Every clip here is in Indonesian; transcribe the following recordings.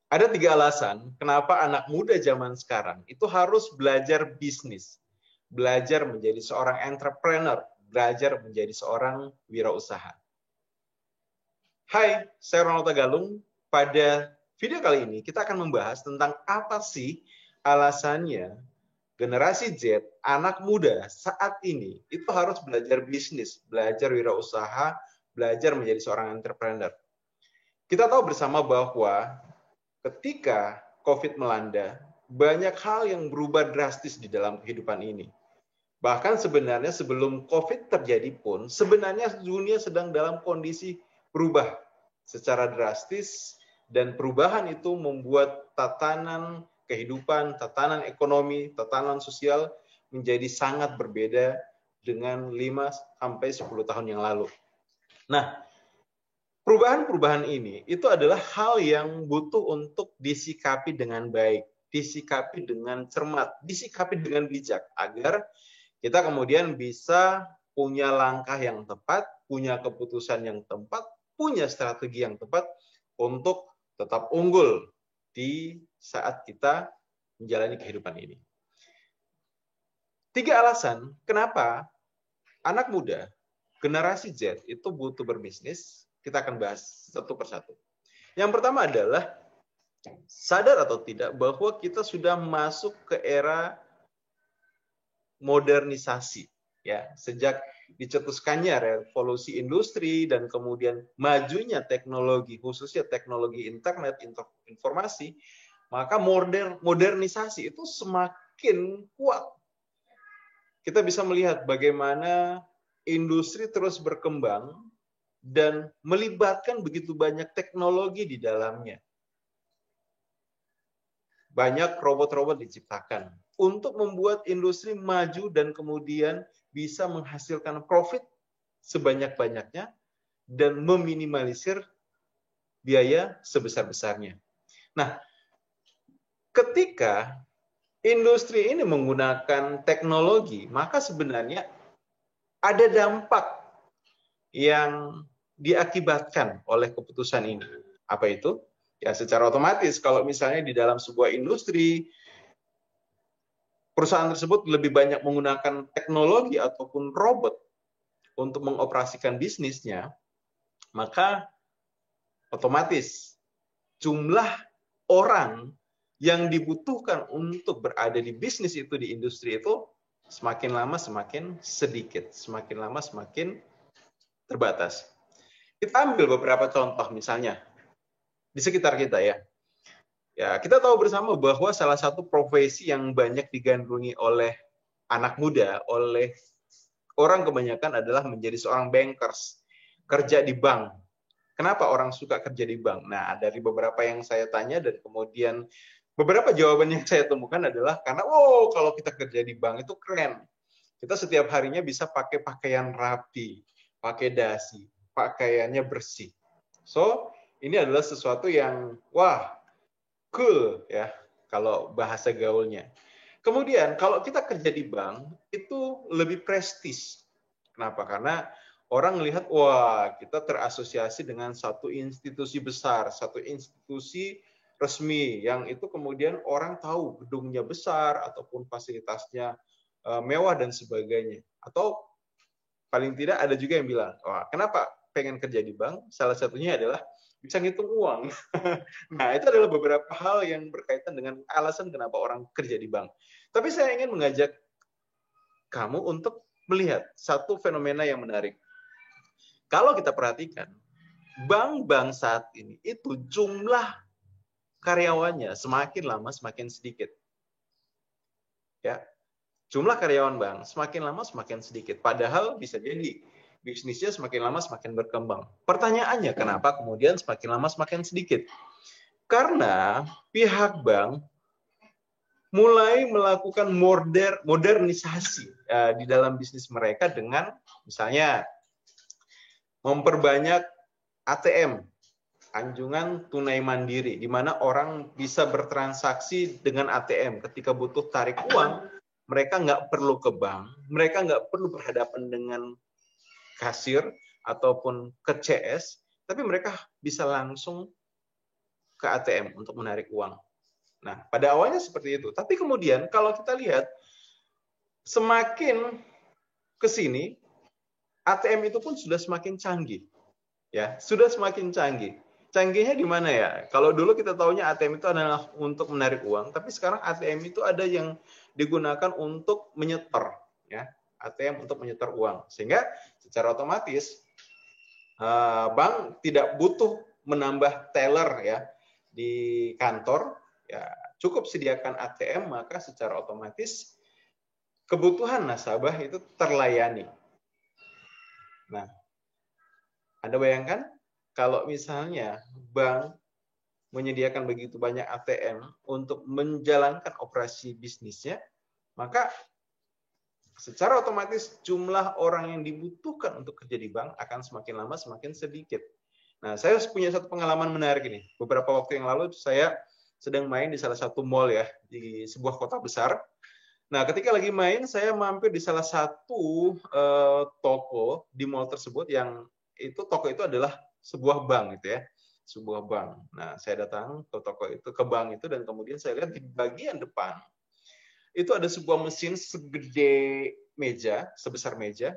Ada 3 alasan kenapa anak muda zaman sekarang itu harus belajar bisnis, belajar menjadi seorang entrepreneur, belajar menjadi seorang wirausaha. Hai, saya Ronald Tagalung. Pada video kali ini kita akan membahas tentang apa sih alasannya generasi Z, anak muda saat ini itu harus belajar bisnis, belajar wirausaha, belajar menjadi seorang entrepreneur. Kita tahu bersama bahwa ketika COVID melanda, banyak hal yang berubah drastis di dalam kehidupan ini. Bahkan sebenarnya sebelum COVID terjadi pun, sebenarnya dunia sedang dalam kondisi berubah secara drastis, dan perubahan itu membuat tatanan kehidupan, tatanan ekonomi, tatanan sosial menjadi sangat berbeda dengan 5-10 tahun yang lalu. Nah, perubahan-perubahan ini itu adalah hal yang butuh untuk disikapi dengan baik, disikapi dengan cermat, disikapi dengan bijak, agar kita kemudian bisa punya langkah yang tepat, punya keputusan yang tepat, punya strategi yang tepat untuk tetap unggul di saat kita menjalani kehidupan ini. 3 alasan kenapa anak muda, generasi Z itu butuh berbisnis. Kita akan bahas satu persatu. Yang pertama adalah sadar atau tidak bahwa kita sudah masuk ke era modernisasi, ya. Sejak dicetuskannya revolusi industri dan kemudian majunya teknologi, khususnya teknologi internet, informasi, maka modernisasi itu semakin kuat. Kita bisa melihat bagaimana industri terus berkembang dan melibatkan begitu banyak teknologi di dalamnya. Banyak robot-robot diciptakan untuk membuat industri maju dan kemudian bisa menghasilkan profit sebanyak-banyaknya dan meminimalisir biaya sebesar-besarnya. Nah, ketika industri ini menggunakan teknologi, maka sebenarnya ada dampak yang diakibatkan oleh keputusan ini. Apa itu? Ya, secara otomatis kalau misalnya di dalam sebuah industri, perusahaan tersebut lebih banyak menggunakan teknologi ataupun robot untuk mengoperasikan bisnisnya, maka otomatis jumlah orang yang dibutuhkan untuk berada di bisnis itu, di industri itu, semakin lama semakin sedikit, semakin lama semakin terbatas. Kita ambil beberapa contoh misalnya di sekitar kita, ya. Ya, kita tahu bersama bahwa salah satu profesi yang banyak digandrungi oleh anak muda, oleh orang kebanyakan adalah menjadi seorang bankers, kerja di bank. Kenapa orang suka kerja di bank? Nah, dari beberapa yang saya tanya dan kemudian beberapa jawaban yang saya temukan adalah karena, kalau kita kerja di bank itu keren. Kita setiap harinya bisa pakai pakaian rapi, pakai dasi, pakaiannya bersih. So, ini adalah sesuatu yang, cool ya, kalau bahasa gaulnya. Kemudian, kalau kita kerja di bank, itu lebih prestis. Kenapa? Karena orang melihat, kita terasosiasi dengan satu institusi besar, satu institusi resmi, yang itu kemudian orang tahu gedungnya besar, ataupun fasilitasnya mewah dan sebagainya. Atau paling tidak ada juga yang bilang, kenapa pengen kerja di bank? Salah satunya adalah bisa ngitung uang. Nah, itu adalah beberapa hal yang berkaitan dengan alasan kenapa orang kerja di bank. Tapi saya ingin mengajak kamu untuk melihat satu fenomena yang menarik. Kalau kita perhatikan, bank-bank saat ini itu jumlah karyawannya semakin lama semakin sedikit. Ya, jumlah karyawan bank semakin lama semakin sedikit. Padahal bisa jadi bisnisnya semakin lama semakin berkembang. Pertanyaannya, kenapa kemudian semakin lama semakin sedikit? Karena pihak bank mulai melakukan modernisasi di dalam bisnis mereka dengan misalnya memperbanyak ATM, anjungan tunai mandiri, di mana orang bisa bertransaksi dengan ATM. Ketika butuh tarik uang, mereka nggak perlu ke bank, mereka nggak perlu berhadapan dengan kasir ataupun ke CS, tapi mereka bisa langsung ke ATM untuk menarik uang. Nah, pada awalnya seperti itu. Tapi kemudian kalau kita lihat semakin ke sini ATM itu pun sudah semakin canggih. Ya, sudah semakin canggih. Canggihnya di mana ya? Kalau dulu kita taunya ATM itu adalah untuk menarik uang, tapi sekarang ATM itu ada yang digunakan untuk menyetor, ya. ATM untuk menyetor uang. Sehingga secara otomatis bank tidak butuh menambah teller ya di kantor, ya cukup sediakan ATM, maka secara otomatis kebutuhan nasabah itu terlayani. Nah, Anda bayangkan kalau misalnya bank menyediakan begitu banyak ATM untuk menjalankan operasi bisnisnya, maka secara otomatis jumlah orang yang dibutuhkan untuk kerja di bank akan semakin lama semakin sedikit. Nah, saya punya satu pengalaman menarik ini. Beberapa waktu yang lalu saya sedang main di salah satu mall ya, di sebuah kota besar. Nah, ketika lagi main, saya mampir di salah satu toko di mall tersebut yang toko itu adalah sebuah bank gitu ya, sebuah bank. Nah, saya datang ke toko itu, ke bank itu, dan kemudian saya lihat di bagian depan itu ada sebuah mesin segede meja, sebesar meja,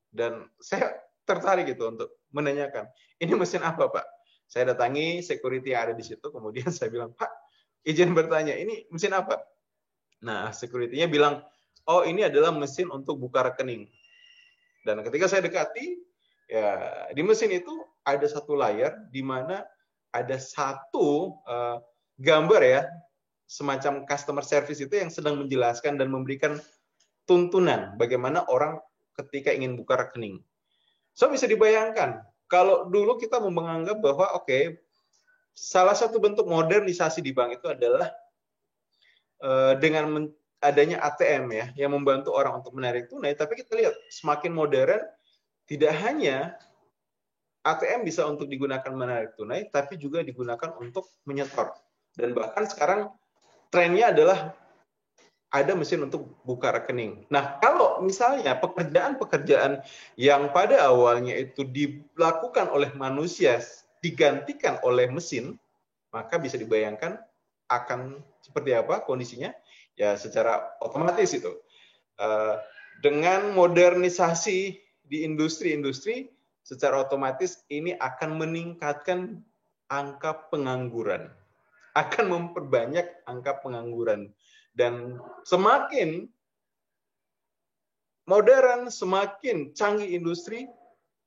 dan saya tertarik gitu untuk menanyakan, ini mesin apa Pak? Saya datangi security yang ada di situ, kemudian saya bilang, Pak, izin bertanya, ini mesin apa? Nah, security-nya bilang, oh ini adalah mesin untuk buka rekening. Dan ketika saya dekati, ya di mesin itu ada satu layar di mana ada satu gambar ya, semacam customer service itu yang sedang menjelaskan dan memberikan tuntunan bagaimana orang ketika ingin buka rekening. So bisa dibayangkan, kalau dulu kita menganggap bahwa salah satu bentuk modernisasi di bank itu adalah dengan adanya ATM ya, yang membantu orang untuk menarik tunai, tapi kita lihat semakin modern, tidak hanya ATM bisa untuk digunakan menarik tunai, tapi juga digunakan untuk menyetor. Dan bahkan sekarang trennya adalah ada mesin untuk buka rekening. Nah, kalau misalnya pekerjaan-pekerjaan yang pada awalnya itu dilakukan oleh manusia digantikan oleh mesin, maka bisa dibayangkan akan seperti apa kondisinya? Ya, secara otomatis itu. Dengan modernisasi di industri-industri, secara otomatis ini akan meningkatkan angka pengangguran, akan memperbanyak angka pengangguran. Dan semakin modern, semakin canggih industri,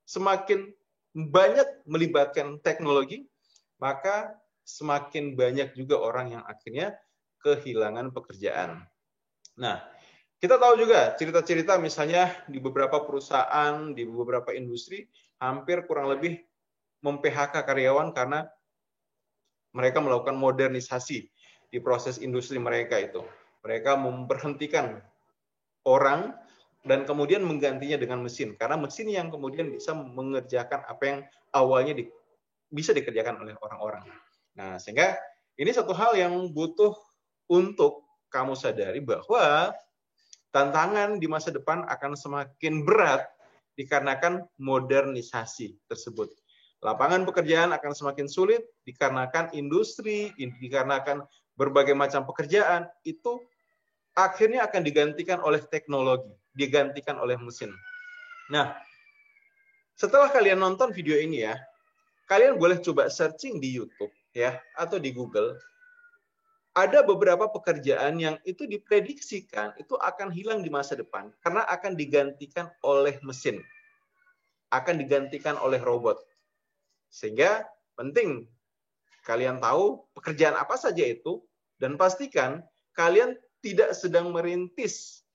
semakin banyak melibatkan teknologi, maka semakin banyak juga orang yang akhirnya kehilangan pekerjaan. Nah, kita tahu juga cerita-cerita misalnya di beberapa perusahaan, di beberapa industri, hampir kurang lebih mem-PHK karyawan karena mereka melakukan modernisasi di proses industri mereka itu. Mereka memberhentikan orang dan kemudian menggantinya dengan mesin, karena mesin yang kemudian bisa mengerjakan apa yang awalnya bisa dikerjakan oleh orang-orang. Nah, sehingga ini satu hal yang butuh untuk kamu sadari bahwa tantangan di masa depan akan semakin berat dikarenakan modernisasi tersebut. Lapangan pekerjaan akan semakin sulit dikarenakan industri, dikarenakan berbagai macam pekerjaan itu akhirnya akan digantikan oleh teknologi, digantikan oleh mesin. Nah, setelah kalian nonton video ini ya, kalian boleh coba searching di YouTube ya atau di Google. Ada beberapa pekerjaan yang itu diprediksikan itu akan hilang di masa depan karena akan digantikan oleh mesin, akan digantikan oleh robot. Sehingga penting kalian tahu pekerjaan apa saja itu dan pastikan kalian tidak sedang merintis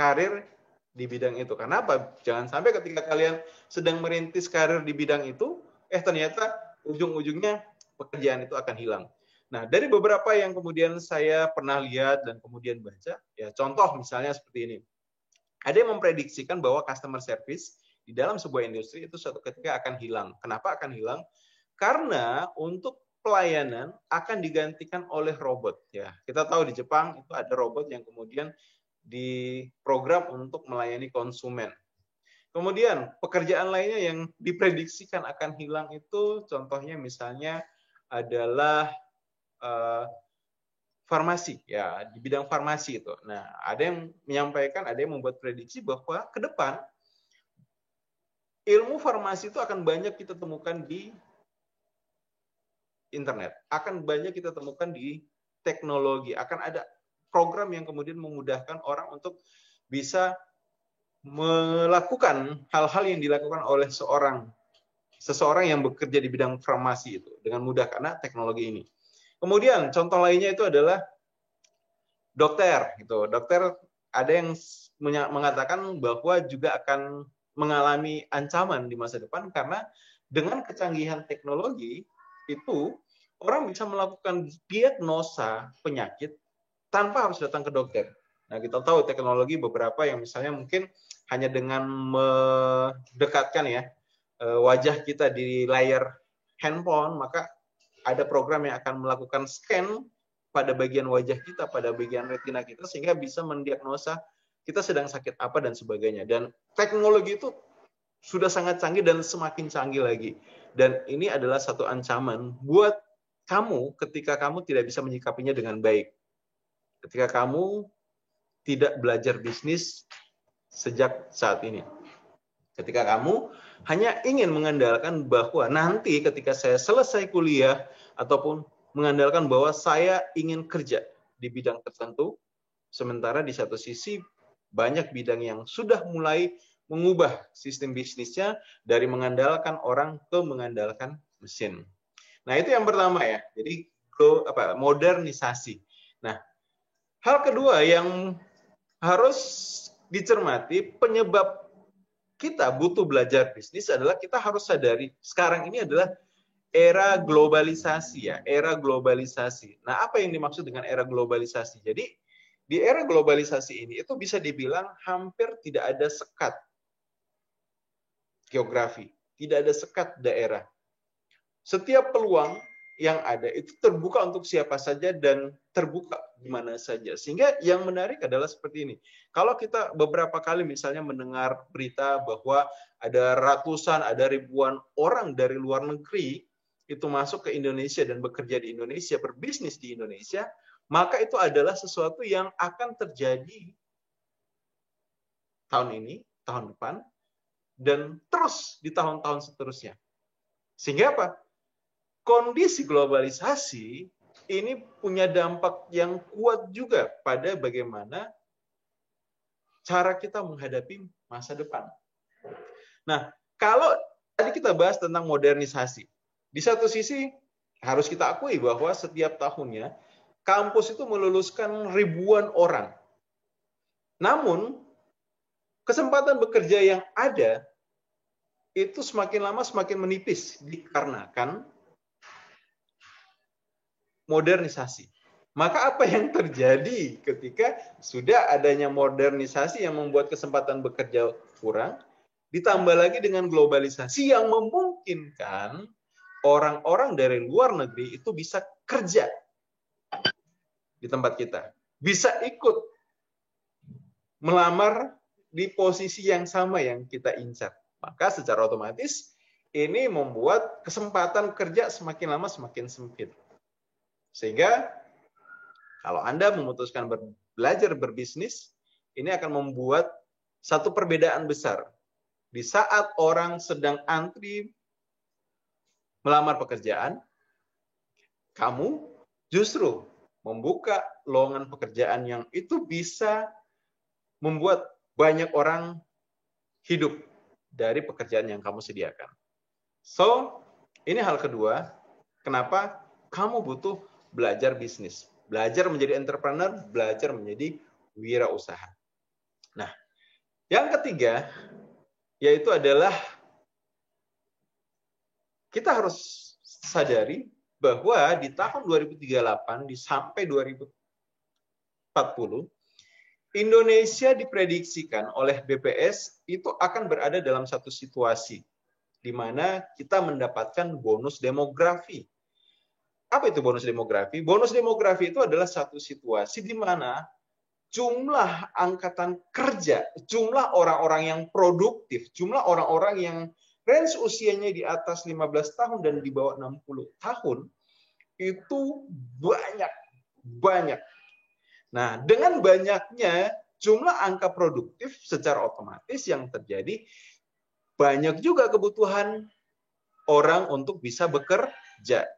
karir di bidang itu. Karena apa? Jangan sampai ketika kalian sedang merintis karir di bidang itu, ternyata ujung-ujungnya pekerjaan itu akan hilang. Nah, dari beberapa yang kemudian saya pernah lihat dan kemudian baca, ya contoh misalnya seperti ini. Ada yang memprediksikan bahwa customer service di dalam sebuah industri itu suatu ketika akan hilang. Kenapa akan hilang? Karena untuk pelayanan akan digantikan oleh robot. Ya, kita tahu di Jepang itu ada robot yang kemudian diprogram untuk melayani konsumen. Kemudian pekerjaan lainnya yang diprediksikan akan hilang itu contohnya misalnya adalah farmasi, ya di bidang farmasi itu. Nah, ada yang menyampaikan, ada yang membuat prediksi bahwa ke depan ilmu farmasi itu akan banyak kita temukan di internet, akan banyak kita temukan di teknologi, akan ada program yang kemudian memudahkan orang untuk bisa melakukan hal-hal yang dilakukan oleh seseorang yang bekerja di bidang farmasi itu dengan mudah karena teknologi ini. Kemudian contoh lainnya itu adalah dokter gitu. Dokter ada yang mengatakan bahwa juga akan mengalami ancaman di masa depan karena dengan kecanggihan teknologi itu orang bisa melakukan diagnosa penyakit tanpa harus datang ke dokter. Nah, kita tahu teknologi beberapa yang misalnya mungkin hanya dengan mendekatkan ya wajah kita di layar handphone, maka ada program yang akan melakukan scan pada bagian wajah kita, pada bagian retina kita, sehingga bisa mendiagnosa kita sedang sakit apa dan sebagainya. Dan teknologi itu sudah sangat canggih dan semakin canggih lagi. Dan ini adalah satu ancaman buat kamu ketika kamu tidak bisa menyikapinya dengan baik. Ketika kamu tidak belajar bisnis sejak saat ini. Ketika kamu hanya ingin mengandalkan bahwa nanti ketika saya selesai kuliah ataupun mengandalkan bahwa saya ingin kerja di bidang tertentu, sementara di satu sisi banyak bidang yang sudah mulai mengubah sistem bisnisnya dari mengandalkan orang ke mengandalkan mesin. Nah, itu yang pertama ya. Jadi modernisasi. Nah, hal kedua yang harus dicermati penyebab kita butuh belajar bisnis adalah kita harus sadari sekarang ini adalah era globalisasi ya, era globalisasi. Nah, apa yang dimaksud dengan era globalisasi? Jadi, di era globalisasi ini itu bisa dibilang hampir tidak ada sekat geografi, tidak ada sekat daerah. Setiap peluang yang ada itu terbuka untuk siapa saja dan terbuka di mana saja. Sehingga yang menarik adalah seperti ini. Kalau kita beberapa kali misalnya mendengar berita bahwa ada ratusan, ada ribuan orang dari luar negeri itu masuk ke Indonesia dan bekerja di Indonesia, berbisnis di Indonesia, maka itu adalah sesuatu yang akan terjadi tahun ini, tahun depan, dan terus di tahun-tahun seterusnya. Sehingga apa? Kondisi globalisasi ini punya dampak yang kuat juga pada bagaimana cara kita menghadapi masa depan. Nah, kalau tadi kita bahas tentang modernisasi, di satu sisi harus kita akui bahwa setiap tahunnya kampus itu meluluskan ribuan orang. Namun, kesempatan bekerja yang ada itu semakin lama semakin menipis dikarenakan modernisasi. Maka apa yang terjadi ketika sudah adanya modernisasi yang membuat kesempatan bekerja kurang, ditambah lagi dengan globalisasi yang memungkinkan orang-orang dari luar negeri itu bisa kerja di tempat kita. Bisa ikut melamar di posisi yang sama yang kita incar. Maka secara otomatis ini membuat kesempatan kerja semakin lama semakin sempit. Sehingga kalau Anda memutuskan belajar berbisnis, ini akan membuat satu perbedaan besar. Di saat orang sedang antri melamar pekerjaan, kamu justru membuka lowongan pekerjaan yang itu bisa membuat banyak orang hidup dari pekerjaan yang kamu sediakan. So, ini hal kedua, kenapa kamu butuh belajar bisnis, belajar menjadi entrepreneur, belajar menjadi wirausaha. Nah, yang ketiga yaitu adalah kita harus sadari bahwa di tahun 2038 sampai 2040 Indonesia diprediksikan oleh BPS itu akan berada dalam satu situasi di mana kita mendapatkan bonus demografi. Apa itu bonus demografi? Bonus demografi itu adalah satu situasi di mana jumlah angkatan kerja, jumlah orang-orang yang produktif, jumlah orang-orang yang range usianya di atas 15 tahun dan di bawah 60 tahun, itu banyak. Nah, dengan banyaknya jumlah angka produktif secara otomatis yang terjadi, banyak juga kebutuhan orang untuk bisa bekerja.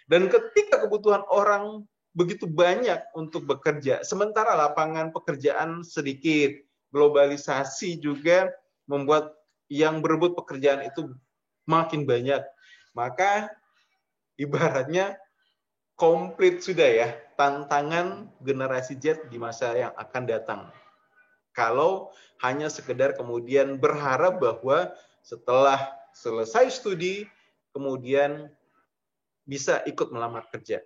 Dan ketika kebutuhan orang begitu banyak untuk bekerja, sementara lapangan pekerjaan sedikit, globalisasi juga membuat yang berebut pekerjaan itu makin banyak. Maka ibaratnya komplit sudah ya tantangan generasi Z di masa yang akan datang. Kalau hanya sekedar kemudian berharap bahwa setelah selesai studi, kemudian bisa ikut melamar kerja.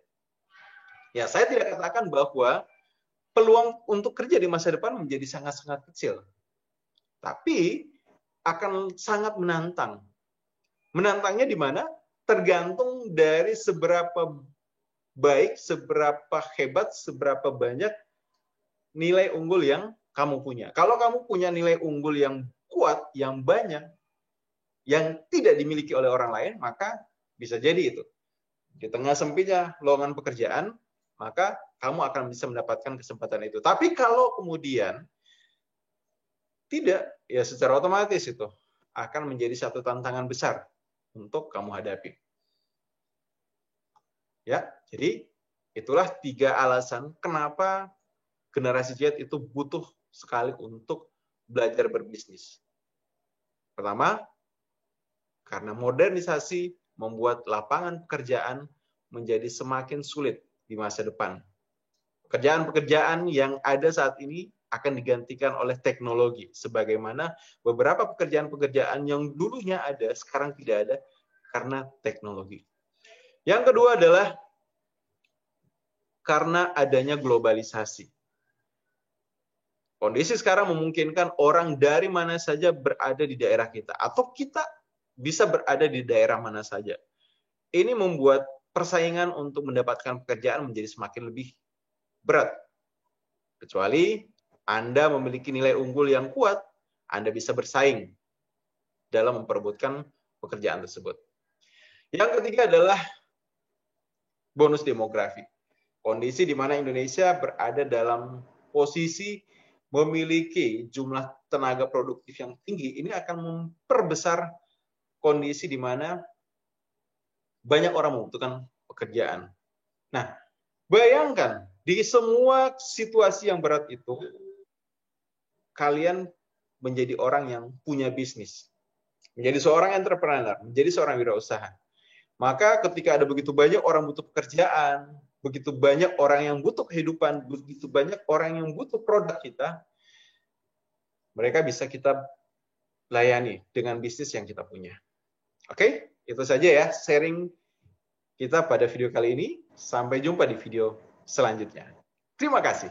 Ya, saya tidak katakan bahwa peluang untuk kerja di masa depan menjadi sangat-sangat kecil. Tapi akan sangat menantang. Menantangnya di mana? Tergantung dari seberapa baik, seberapa hebat, seberapa banyak nilai unggul yang kamu punya. Kalau kamu punya nilai unggul yang kuat, yang banyak, yang tidak dimiliki oleh orang lain, maka bisa jadi itu. Di tengah sempitnya lowongan pekerjaan, maka kamu akan bisa mendapatkan kesempatan itu. Tapi kalau kemudian tidak, ya secara otomatis itu akan menjadi satu tantangan besar untuk kamu hadapi. Ya, jadi itulah 3 alasan kenapa generasi Z itu butuh sekali untuk belajar berbisnis. Pertama, karena modernisasi membuat lapangan pekerjaan menjadi semakin sulit di masa depan. Pekerjaan-pekerjaan yang ada saat ini akan digantikan oleh teknologi, sebagaimana beberapa pekerjaan-pekerjaan yang dulunya ada, sekarang tidak ada karena teknologi. Yang kedua adalah karena adanya globalisasi. Kondisi sekarang memungkinkan orang dari mana saja berada di daerah kita, atau kita bisa berada di daerah mana saja. Ini membuat persaingan untuk mendapatkan pekerjaan menjadi semakin lebih berat. Kecuali Anda memiliki nilai unggul yang kuat, Anda bisa bersaing dalam memperebutkan pekerjaan tersebut. Yang ketiga adalah bonus demografi. Kondisi di mana Indonesia berada dalam posisi memiliki jumlah tenaga produktif yang tinggi, ini akan memperbesar kondisi di mana banyak orang membutuhkan pekerjaan. Nah, bayangkan di semua situasi yang berat itu, kalian menjadi orang yang punya bisnis, menjadi seorang entrepreneur, menjadi seorang wirausaha. Maka ketika ada begitu banyak orang butuh pekerjaan, begitu banyak orang yang butuh kehidupan, begitu banyak orang yang butuh produk kita, mereka bisa kita layani dengan bisnis yang kita punya. Oke, itu saja ya sharing kita pada video kali ini. Sampai jumpa di video selanjutnya. Terima kasih.